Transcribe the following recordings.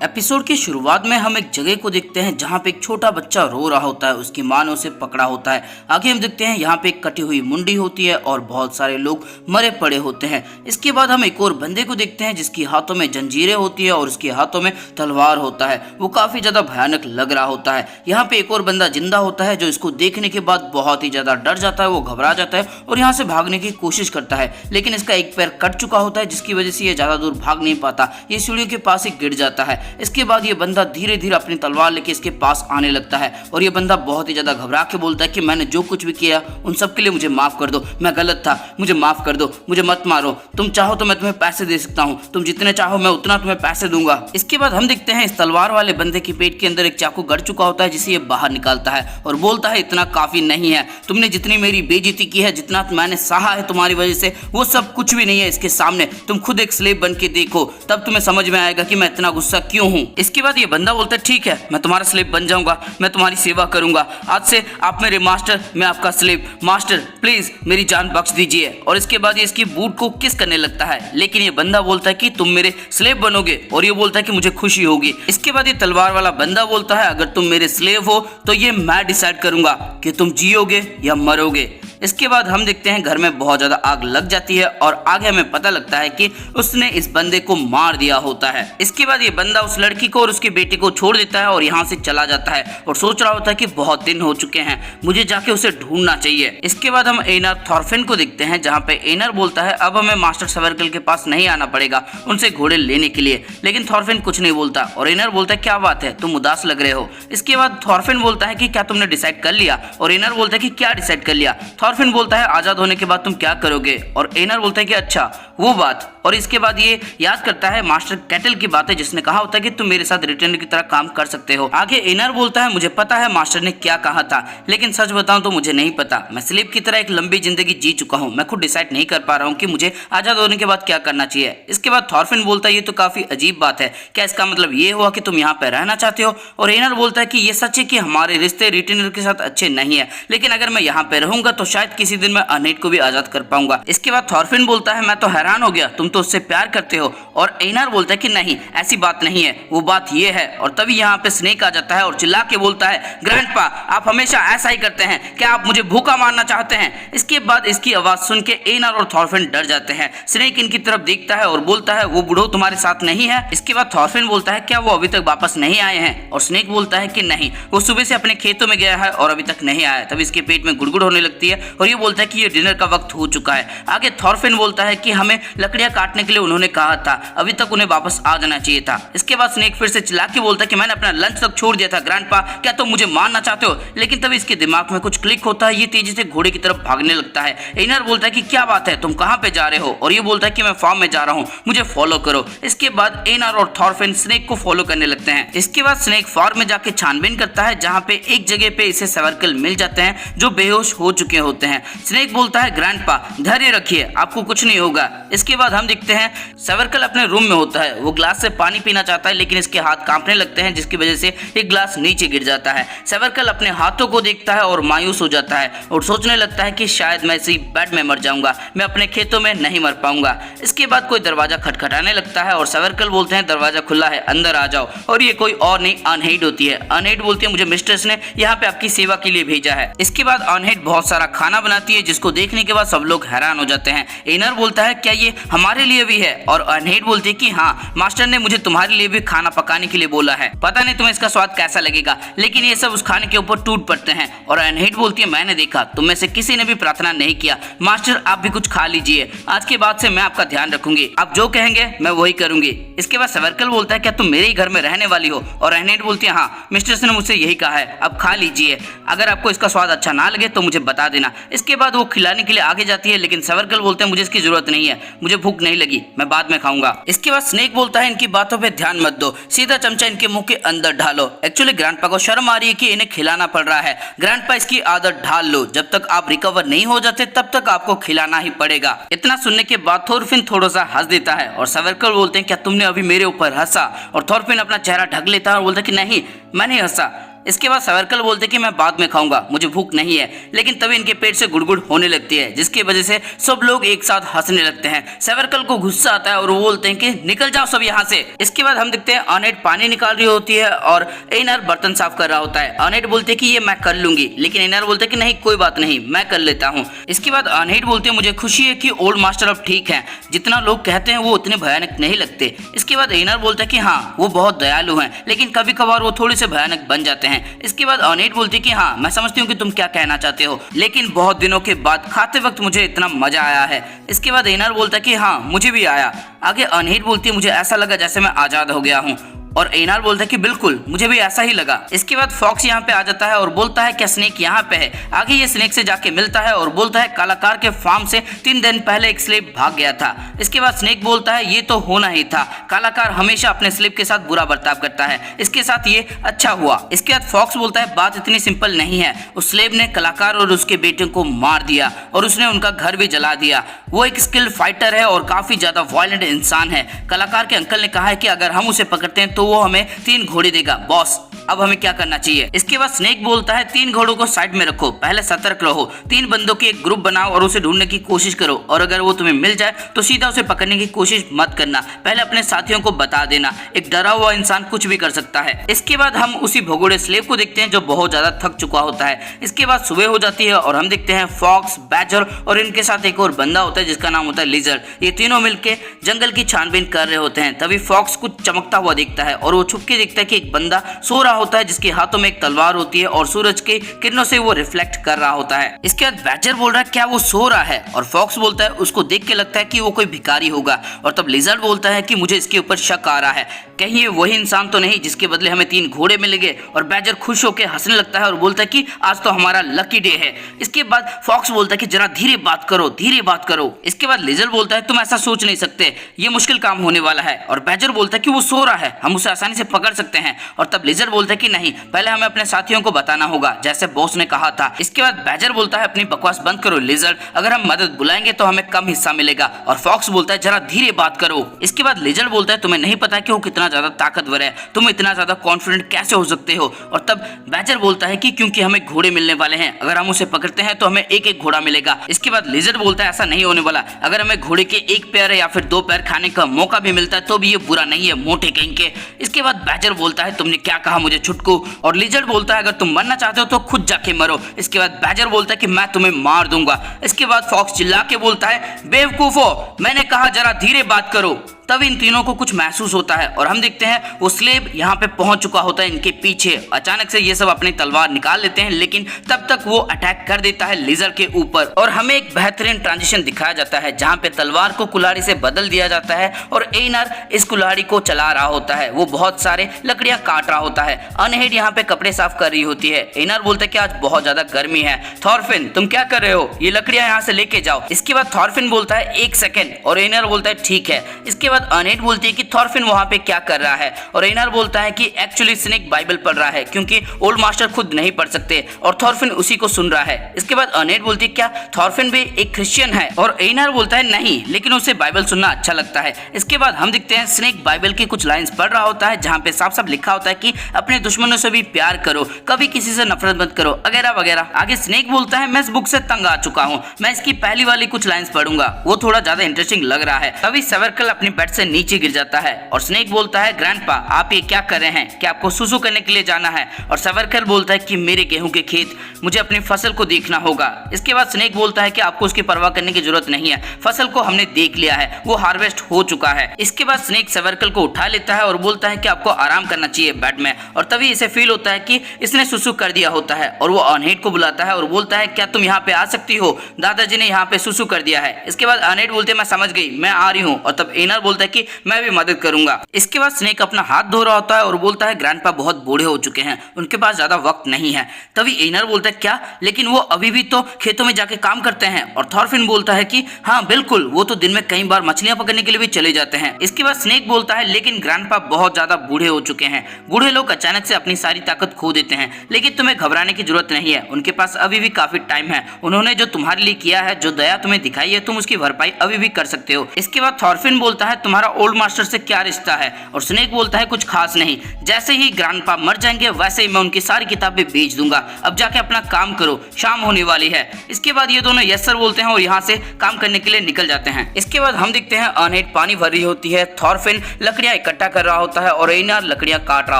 Episode की शुरुआत में हम एक जगह को देखते हैं जहाँ पे एक छोटा बच्चा रो रहा होता है। उसकी माँ ने उसे पकड़ा होता है। आगे हम देखते हैं यहाँ पे एक कटी हुई मुंडी होती है और बहुत सारे लोग मरे पड़े होते हैं। इसके बाद हम एक और बंदे को देखते हैं जिसकी हाथों में जंजीरें होती है और उसके हाथों में तलवार होता है। वो काफी ज्यादा भयानक लग रहा होता है। यहाँ पे एक और बंदा जिंदा होता है जो इसको देखने के बाद बहुत ही ज्यादा डर जाता है। वो घबरा जाता है और यहाँ से भागने की कोशिश करता है, लेकिन इसका एक पैर कट चुका होता है जिसकी वजह से ये ज्यादा दूर भाग नहीं पाता। ये सीढ़ियों के पास ही गिर जाता है। इसके बाद ये बंदा धीरे धीरे अपनी तलवार लेके इसके पास आने लगता है और ये बंदा बहुत ही ज्यादा घबरा के बोलता है कि मैंने जो कुछ भी किया उन सब के लिए मुझे माफ कर दो, मैं गलत था, मुझे माफ कर दो, मुझे मत मारो, तुम चाहो तो मैं तुम्हें पैसे दे सकता हूँ, तुम जितने चाहो मैं उतना तुम्हें पैसे दूंगा। इसके बाद हम देखते हैं इस तलवार वाले बंदे के पेट के अंदर एक चाकू गड़ चुका होता है जिसे ये बाहर निकालता है और बोलता है इतना काफी नहीं है, तुमने जितनी मेरी बेइज्जती की है, जितना मैंने सहा है तुम्हारी वजह से, वो सब कुछ भी नहीं है इसके सामने। तुम खुद एक स्लेव बन के देखो, तब तुम्हें समझ में आएगा कि मैं इतना गुस्सा क्यों हूँ। इसके बाद ये बंदा बोलता है ठीक है, मैं तुम्हारा स्लेव बन जाऊंगा, मैं तुम्हारी सेवा करूंगा, आज से आप मेरे मास्टर, मैं आपका स्लेव। मास्टर प्लीज मेरी जान बख्श दीजिए। और इसके बाद ये इसकी बूट को किस करने लगता है, लेकिन ये बंदा बोलता है कि तुम मेरे स्लेव बनोगे और ये बोलता है कि मुझे खुशी होगी। इसके बाद ये तलवार वाला बंदा बोलता है अगर तुम मेरे स्लेव हो तो ये मैं डिसाइड करूंगा कि तुम जियोगे या मरोगे। इसके बाद हम देखते हैं घर में बहुत ज्यादा आग लग जाती है और आगे हमें पता लगता है कि उसने इस बंदे को मार दिया होता है। इसके बाद ये बंदा उस लड़की को और उसकी बेटी को छोड़ देता है और यहाँ से चला जाता है और सोच रहा होता है कि बहुत दिन हो चुके हैं, मुझे जाके उसे ढूंढना चाहिए। इसके बाद हम एनर थॉर्फिन को देखते हैं जहाँ पे एनर बोलता है अब हमें मास्टर सर्कल के पास नहीं आना पड़ेगा उनसे घोड़े लेने के लिए, लेकिन थॉर्फिन कुछ नहीं बोलता और एनर बोलता है क्या बात है, तुम उदास लग रहे हो। इसके बाद थॉर्फिन बोलता है कि क्या तुमने डिसाइड कर लिया, और एनर बोलता है कि क्या डिसाइड कर लिया। थॉर्फिन बोलता है आजाद होने के बाद तुम क्या करोगे, और एनर बोलता है कि अच्छा वो बात। और इसके बाद ये याद करता है मास्टर कैटल की बातें जिसने कहा होता है कि तुम मेरे साथ रिटर्न की तरह काम कर सकते हो। आगे एनर बोलता है मुझे पता है मास्टर ने क्या कहा था, लेकिन सच बताऊं तो मुझे नहीं पता। मैं स्लेव की तरह एक लंबी जिंदगी जी चुका हूं, मैं खुद डिसाइड नहीं कर पा रहा हूं कि मुझे आजाद होने के बाद क्या करना चाहिए। इसके बाद थॉर्फिन बोलता है ये तो काफी अजीब बात है, क्या इसका मतलब ये हुआ कि तुम यहाँ पे रहना चाहते हो। और एनर बोलता है कि ये सच है कि हमारे रिश्ते रिटर्नर के साथ अच्छे नहीं है, लेकिन अगर मैं यहाँ पे रहूंगा तो शायद किसी दिन मैं अनहेड को भी आजाद कर पाऊंगा। इसके बाद थॉर्फिन बोलता है मैं तो हैरान हो गया, तुम तो उससे प्यार करते हो। और एनर बोलता है कि नहीं ऐसी बात नहीं है, वो बात ये है। और तभी यहाँ पे स्नेक आ जाता है और चिल्ला के बोलता है ग्रैंडपा आप हमेशा ऐसा ही करते हैं, क्या आप मुझे भूखा मारना चाहते हैं। इसके बाद इसकी आवाज सुन के एनर और थॉर्फिन डर जाते हैं। स्नेक इनकी तरफ देखता है और बोलता है वो बूढ़ो तुम्हारे साथ नहीं है। इसके बाद थॉर्फिन बोलता है क्या वो अभी तक वापस नहीं आए हैं, और स्नेक बोलता है कि नहीं, वो सुबह से अपने खेतों में गया है और अभी तक नहीं आया। तभी इसके पेट में गुड़गुड़ होने लगती है और ये बोलता है कि ये डिनर का वक्त हो चुका है। आगे थॉर्फिन बोलता है कि हमें लकड़ियां काटने के लिए उन्होंने कहा था, अभी तक उन्हें वापस आ जाना चाहिए था। इसके बाद स्नेक फिर से चिल्ला के बोलता है कि मैंने अपना लंच तक छोड़ दिया था ग्रैंडपा, क्या तुम मुझे मारना चाहते हो। लेकिन तभी इसके दिमाग में कुछ क्लिक होता है, ये तेजी से घोड़े की तरफ भागने लगता है। एनर बोलता है कि क्या बात है, तुम कहां पे जा रहे हो, और ये बोलता है कि मैं फार्म में जा रहा हूं, मुझे फॉलो करो। इसके बाद एनर और थॉर्फिन स्नेक को फॉलो करने लगते हैं। इसके बाद स्नेक फार्म में जाके छानबीन करता है जहां पे एक जगह पे इसे सर्कल मिल जाते हैं जो बेहोश हो चुके होते हैं। स्नेक बोलता है ग्रैंडपा धैर्य रखिए, आपको कुछ नहीं होगा। इसके बाद हम देखते हैं सर्कल अपने रूम में होता है, वो ग्लास से पानी पीना चाहता है लेकिन इसके हाथ कांपने लगते हैं जिसकी वजह से एक ग्लास नीचे गिर जाता है। सर्कल अपने हाथों को देखता है और मायूस हो जाता है और सोचने लगता है कि शायद मैं इसी बेड में मर जाऊंगा, मैं अपने खेतों में नहीं मर पाऊंगा। इसके बाद कोई दरवाजा खटखटाने लगता है और सर्कल बोलते हैं दरवाजा खुला है, अंदर आ जाओ। और ये कोई और नहीं अनहेड होती है। अनहेड बोलती है मुझे मिस्ट्रेस ने यहाँ पे आपकी सेवा के लिए भेजा है। इसके बाद अनहेड बहुत सारा खाना बनाती है जिसको देखने के बाद सब लोग हैरान हो जाते हैं। एनर बोलता है क्या ये हमारे लिए भी है, और अनहेड बोलती है कि हाँ मास्टर ने मुझे तुम्हारे लिए भी खाना पकाने के लिए बोला है, पता नहीं तुम्हें इसका स्वाद कैसा लगेगा। लेकिन ये सब उस खाने के ऊपर टूट पड़ते हैं और अनहेड बोलती है मैंने देखा तुम में से किसी ने भी प्रार्थना नहीं किया, मास्टर आप भी कुछ खा लीजिए, आज के बाद से मैं आपका ध्यान रखूंगी, आप जो कहेंगे मैं वही करूंगी। इसके बाद सर्कल बोलता है क्या तुम मेरे ही घर में रहने वाली हो, और अनहेड बोलती है हाँ मिस्ट्रेस ने मुझसे यही कहा है, अब खा लीजिए, अगर आपको इसका स्वाद अच्छा ना लगे तो मुझे बता देना। इसके बाद वो खिलाने के लिए आगे जाती है लेकिन सर्कल बोलते हैं मुझे इसकी जरूरत नहीं है, मुझे भूख नहीं लगी, मैं बाद में खाऊंगा। इसके बाद स्नेक बोलता है इनकी बातों पे ध्यान मत दो, सीधा चमचा इनके मुंह के अंदर ढालो। एक्चुअली ग्रैंडपा को शर्म आ रही है कि इन्हें खिलाना पड़ रहा है। ग्रैंडपा इसकी आदत ढाल लो, जब तक आप रिकवर नहीं हो जाते तब तक आपको खिलाना ही पड़ेगा। इतना सुनने के बाद थॉर्फिन थोड़ा सा हंस देता है और सर्कल बोलते हैं क्या तुमने अभी मेरे ऊपर हंसा, और थॉर्फिन अपना चेहरा ढक लेता है और बोलता है कि नहीं मैं नहीं हंसा। इसके बाद सर्कल बोलते कि मैं बाद में खाऊंगा, मुझे भूख नहीं है। लेकिन तभी इनके पेट से गुड़गुड़ होने लगती है, जिसकी वजह से सब लोग एक साथ हंसने लगते हैं। सर्कल को गुस्सा आता है और वो बोलते हैं कि निकल जाओ सब यहाँ से। इसके बाद हम देखते हैं अनेट पानी निकाल रही होती है और एनर बर्तन साफ कर रहा होता है। अनेट बोलते हैं कि ये मैं कर लूंगी, लेकिन एनर बोलते हैं कि नहीं कोई बात नहीं, मैं कर लेता हूँ। इसके बाद अनेट बोलते हैं मुझे खुशी है कि ओल्ड मास्टर अब ठीक है, जितना लोग कहते हैं वो उतने भयानक नहीं लगते। इसके बाद एनर बोलता है कि हाँ वो बहुत दयालु हैं, लेकिन कभी कभार वो थोड़े से भयानक बन जाते हैं। इसके बाद अनेट बोलती है कि हाँ मैं समझती हूँ कि तुम क्या कहना चाहते हो, लेकिन बहुत दिनों के बाद खाते वक्त मुझे इतना मजा आया है। इसके बाद एनर बोलता है कि हाँ मुझे भी आया। आगे अनेट बोलती है मुझे ऐसा लगा जैसे मैं आजाद हो गया हूँ, और एनर बोलता है कि बिल्कुल मुझे भी ऐसा ही लगा। इसके बाद फॉक्स यहाँ पे आ जाता है और बोलता है क्या स्नेक यहाँ पे है। आगे ये स्नेक से जाके मिलता है और बोलता है कलाकार के फार्म से 3 दिन पहले एक स्लेव भाग गया था। इसके बाद स्नेक बोलता है ये तो होना ही था, कलाकार हमेशा अपने स्लेव के साथ बुरा बर्ताव करता है, इसके साथ ये अच्छा हुआ। इसके बाद फॉक्स बोलता है बात इतनी सिंपल नहीं है, उस स्लेव ने कलाकार और उसके बेटे को मार दिया और उसने उनका घर भी जला दिया। वो एक स्किल्ड फाइटर है और काफी ज्यादा वायलेंट इंसान है। कलाकार के अंकल ने कहा है कि अगर हम उसे पकड़ते हैं तो वो हमें 3 घोड़े देगा। बॉस अब हमें क्या करना चाहिए। इसके बाद स्नेक बोलता है 3 घोड़ों को साइड में रखो, पहले सतर्क रहो, 3 बंदों के एक ग्रुप बनाओ और उसे ढूंढने की कोशिश करो, और अगर वो तुम्हें मिल जाए तो सीधा उसे पकड़ने की कोशिश मत करना, पहले अपने साथियों को बता देना, एक डरा हुआ इंसान कुछ भी कर सकता है। इसके बाद हम उसी भगोड़े स्लेव को देखते हैं जो बहुत ज्यादा थक चुका होता है। इसके बाद सुबह हो जाती है और हम देखते हैं फॉक्स, बैजर और इनके साथ एक और बंदा होता है जिसका नाम होता है लिजर्ड। ये तीनों मिलकर जंगल की छानबीन कर रहे होते हैं। तभी फॉक्स कुछ चमकता हुआ दिखता है और वो छुपके देखता है कि एक बंदा सो रहा होता है जिसके हाथों में एक तलवार होती है और सूरज के किरणों से वो रिफ्लेक्ट कर रहा होता है। इसके बाद बैजर बोल रहा है क्या वो सो रहा है, और फॉक्स बोलता है उसको देख के लगता है कि वो कोई भिखारी होगा। और तब लिजर्ड बोलता है कि मुझे इसके ऊपर शक आ रहा है, कहीं ये वही इंसान तो नहीं जिसके बदले हमें 3 घोड़े मिलेंगे। और बैजर खुश होकर हंसने लगता है और बोलता है कि आज तो हमारा लकी डे है। इसके बाद फॉक्स बोलता है कि जरा धीरे बात करो, धीरे बात करो। इसके बाद लिजर्ड बोलता है तुम ऐसा सोच नहीं सकते, ये मुश्किल काम होने वाला है। और बैजर बोलता है कि वो सो रहा है, हम उसे आसानी से पकड़ सकते हैं। और तब लिजर्ड बोलता है कि नहीं, पहले हमें अपने साथियों को बताना होगा जैसे बॉस ने कहा था। इसके बाद बैजर बोलता है अपनी बकवास बंद करो लिजर्ड, अगर हम मदद बुलाएंगे तो हमें कम हिस्सा मिलेगा। और फॉक्स बोलता है जरा धीरे बात करो। इसके बाद लिजर्ड बोलता है तुम्हें नहीं पता कि वो कितना ज्यादा ताकतवर है, तुम इतना ज्यादा कॉन्फिडेंट कैसे हो सकते हो। और तब बैजर बोलता है कि क्योंकि हमें घोड़े मिलने वाले हैं, अगर हम उसे पकड़ते हैं तो हमें एक एक घोड़ा मिलेगा। इसके बाद लिजर्ड बोलता है ऐसा नहीं होने वाला, अगर हमें घोड़े के 1 पैर या फिर 2 पैर खाने का मौका भी मिलता है तो भी ये बुरा नहीं है, मोटे कहीं के। इसके बाद बैजर बोलता है तुमने क्या कहा मुझे छुटकू। और लिजर्ड बोलता है अगर तुम मरना चाहते हो तो खुद जाके मरो। इसके बाद बैजर बोलता है कि मैं तुम्हें मार दूंगा। इसके बाद फॉक्स चिल्ला के बोलता है बेवकूफो, मैंने कहा जरा धीरे बात करो। तब इन तीनों को कुछ महसूस होता है और हम देखते हैं वो स्लेव यहाँ पे पहुंच चुका होता है इनके पीछे। अचानक से ये सब अपनी तलवार निकाल लेते हैं, लेकिन तब तक वो अटैक कर देता है लिजर्ड के ऊपर। और हमें एक बेहतरीन ट्रांजिशन दिखाया जाता है जहाँ पे तलवार को कुल्हाड़ी से बदल दिया जाता है और एनर इस कुल्हाड़ी को चला रहा होता है। वो बहुत सारे लकड़ियां काट रहा होता है। अनहेड यहाँ पे कपड़े साफ कर रही होती है। एनर बोलता है कि आज बहुत ज्यादा गर्मी है। थॉरफिन तुम क्या कर रहे हो, ये लकड़ियां यहाँ से लेके जाओ। इसके बाद थॉरफिन बोलता है 1 सेकेंड, और एनर बोलता है ठीक है। इसके अनेट बोलती है कि थॉरफिन वहां पे क्या कर रहा है, और एनर बोलता है कि एक्चुअली स्नेक बाइबल पढ़ रहा है क्योंकि ओल्ड मास्टर खुद नहीं पढ़ सकते और थॉरफिन उसी को सुन रहा है। इसके बाद अनेट बोलती है क्या थॉरफिन भी एक क्रिश्चियन है, और एनर बोलता है नहीं, लेकिन उसे बाइबल सुनना अच्छा लगता है। इसके बाद हम दिखते हैं स्नेक बाइबल की कुछ लाइंस पढ़ रहा होता है जहाँ पे साफ साफ लिखा होता है कि अपने दुश्मनों से भी प्यार करो, कभी किसी से नफरत मत करो, वगैरह वगैरह। आगे स्नेक बोलता है मैं इस बुक से तंग आ चुका हूँ, मैं इसकी पहली वाली कुछ लाइंस पढ़ूंगा, वो थोड़ा ज्यादा इंटरेस्टिंग लग रहा है। तभी सर्कल अपनी बेड से नीचे गिर जाता है और स्नेक बोलता है ग्रैंडपा आप ये क्या कर रहे हैं, क्या आपको सुसु करने के लिए जाना है। और सर्कल बोलता है कि मेरे गेहूं के खेत, मुझे अपनी फसल को देखना होगा। इसके बाद स्नेक बोलता है कि आपको उसकी परवाह करने की जरूरत नहीं है, फसल को हमने देख लिया है, वो हार्वेस्ट हो चुका है। इसके बाद स्नेक सर्कल को उठा लेता है और बोलता है कि आपको आराम करना चाहिए बेड में। और तभी इसे फील होता है कि इसने सुसु कर दिया होता है और वो अनहेड को बुलाता है और बोलता है क्या तुम यहाँ पे आ सकती हो, दादाजी ने यहाँ पे सुसु कर दिया है। इसके बाद अनहेड बोलते मैं समझ गई, मैं आ रही हूँ। और तब एनर बोलता है कि मैं भी मदद करूंगा। इसके बाद स्नेक अपना हाथ धो रहा होता है और बोलता है ग्रैंडपा बहुत बूढ़े हो चुके हैं, उनके पास ज्यादा वक्त नहीं है। तभी एनर बोलता है क्या, लेकिन वो अभी भी तो खेतों में जाके काम करते हैं। और थॉरफिन बोलता है कि हाँ बिल्कुल, वो तो दिन में कई बार मछलियां पकड़ने के लिए भी चले जाते हैं। इसके बाद स्नेक बोलता है लेकिन ग्रैंडपा बहुत ज्यादा बूढ़े हो चुके हैं, बूढ़े लोग अचानक से अपनी सारी ताकत खो देते हैं, लेकिन तुम्हें घबराने की जरूरत नहीं है, उनके पास अभी भी काफी टाइम है, उन्होंने जो तुम्हारे लिए किया है, जो दया तुम्हें दिखाई है, तुम उसकी भरपाई अभी भी कर सकते हो। इसके बाद थॉरफिन बोलता है तुम्हारा ओल्ड मास्टर से क्या रिश्ता है? और स्नेक बोलता है कुछ खास नहीं, जैसे ही ग्रैंडपा मर जाएंगे वैसे ही मैं उनकी सारी किताबें बेच दूंगा, अब जाके अपना काम करो, शाम होने वाली है। इसके बाद ये दोनों यस सर बोलते हैं और यहाँ से काम करने के लिए निकल जाते हैं। इसके बाद हम देखते हैं अनहेड पानी भर रही होती है, थॉरफिन लकड़ियां इकट्ठा कर रहा होता है और एनार लकड़ियां काट रहा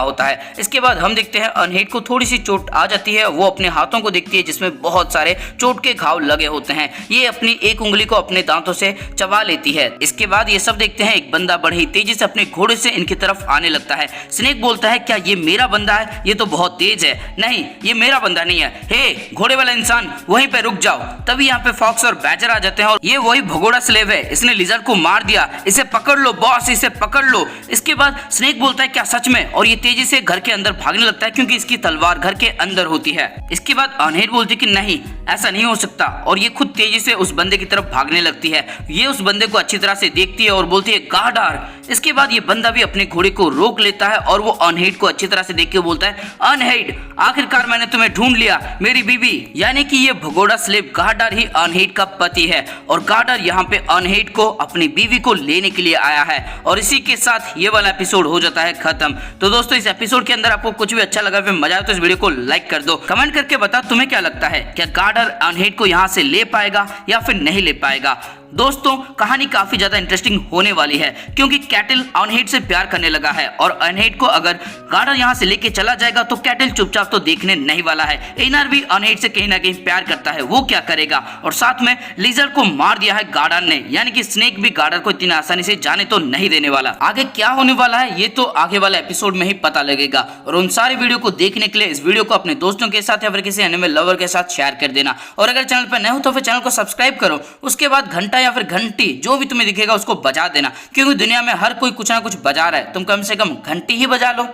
होता है। इसके बाद हम देखते हैं अनहेड को थोड़ी सी चोट आ जाती है, वो अपने हाथों को देखती है जिसमें बहुत सारे चोट के घाव लगे होते हैं। ये अपनी एक उंगली को अपने दांतों से चबा लेती है। इसके बाद ये सब देखते हैं एक बंदा बड़ी तेजी से अपने घोड़े से इनकी तरफ आने लगता है। स्नेक बोलता है क्या ये मेरा बंदा है? ये तो बहुत तेज है। नहीं, ये मेरा बंदा नहीं है। हे घोड़े वाला इंसान, वहीं पे रुक जाओ। तभी यहाँ पे फॉक्स और बैजर आ जाते हैं और ये वही भगोड़ा स्लेव है, इसने लिजर्ड को मार दिया, इसे पकड़ लो बॉस, इसे पकड़ लो। इसके बाद स्नेक बोलता है क्या सच में? और ये तेजी से घर के अंदर भागने लगता है क्योंकि इसकी तलवार घर के अंदर होती है। इसके बाद अनहेड बोलती है कि नहीं, ऐसा नहीं हो सकता, और ये खुद तेजी से उस बंदे की तरफ भागने लगती है। ये उस बंदे को अच्छी तरह से देखती है और बोलती है गार्डर। इसके बाद ये बंदा भी अपने घोड़े को रोक लेता है और वो अनहेड को अच्छी तरह से देख के बोलता है अनहेड, आखिरकार मैंने तुम्हें ढूंढ लिया, मेरी बीवी। यानी कि ये भगोड़ा स्लेव गार्डर ही अनहेड का पति है और गार्डर यहाँ पे अनहेड को अपनी बीवी को लेने के लिए आया है। और इसी के साथ ये वाला एपिसोड हो जाता है खत्म। तो दोस्तों इस एपिसोड के अंदर आपको कुछ भी अच्छा लगा, फिर मजा आया तो इस वीडियो को लाइक कर दो। कमेंट करके बताओ तुम्हें क्या लगता है, क्या गार्डर अनहेड को यहाँ से ले पाएगा या फिर नहीं ले पाएगा। दोस्तों कहानी काफी ज्यादा इंटरेस्टिंग होने वाली है क्योंकि कैटल अनहेड से प्यार करने लगा है और अनहेड को अगर गार्डर यहाँ से लेके चला जाएगा तो कैटल चुपचाप तो देखने नहीं वाला है। एनार भी अनहेड से कहीं ना कहीं प्यार करता है, वो क्या करेगा। और साथ में लिजर्ड को मार दिया है गार्डर ने, यानी कि स्नेक भी गार्डर को इतनी आसानी से जाने तो नहीं देने वाला। आगे क्या होने वाला है ये तो आगे वाले एपिसोड में ही पता लगेगा। और उन सारे वीडियो को देखने के लिए इस वीडियो को अपने दोस्तों के साथ या फिर किसी एनिमे लवर के साथ शेयर कर देना। और अगर चैनल पर नए हो तो फिर चैनल को सब्सक्राइब करो, उसके बाद घंटा या फिर घंटी जो भी तुम्हें दिखेगा उसको बजा देना, क्योंकि दुनिया में हर कोई कुछ ना कुछ बजा रहा है, तुम कम से कम घंटी ही बजा लो।